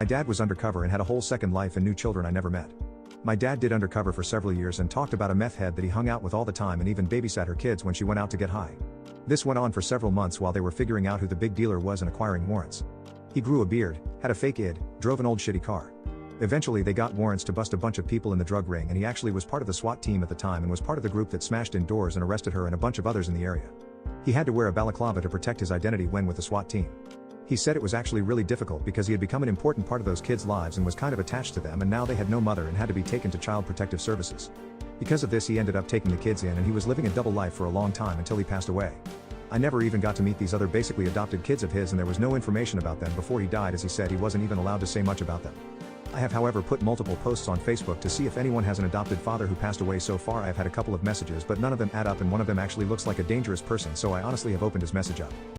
My dad was undercover and had a whole second life and knew children I never met. My dad did undercover for several years and talked about a meth head that he hung out with all the time and even babysat her kids when she went out to get high. This went on for several months while they were figuring out who the big dealer was and acquiring warrants. He grew a beard, had a fake id, drove an old shitty car. Eventually they got warrants to bust a bunch of people in the drug ring, and he actually was part of the SWAT team at the time and was part of the group that smashed in doors and arrested her and a bunch of others in the area. He had to wear a balaclava to protect his identity when with the SWAT team. He said it was actually really difficult because he had become an important part of those kids' lives and was kind of attached to them, and now they had no mother and had to be taken to Child Protective Services. Because of this he ended up taking the kids in, and he was living a double life for a long time until he passed away. I never even got to meet these other basically adopted kids of his, and there was no information about them before he died, as he said he wasn't even allowed to say much about them. I have however put multiple posts on Facebook to see if anyone has an adopted father who passed away. So far I have had a couple of messages, but none of them add up, and one of them actually looks like a dangerous person, so I honestly have opened his message up.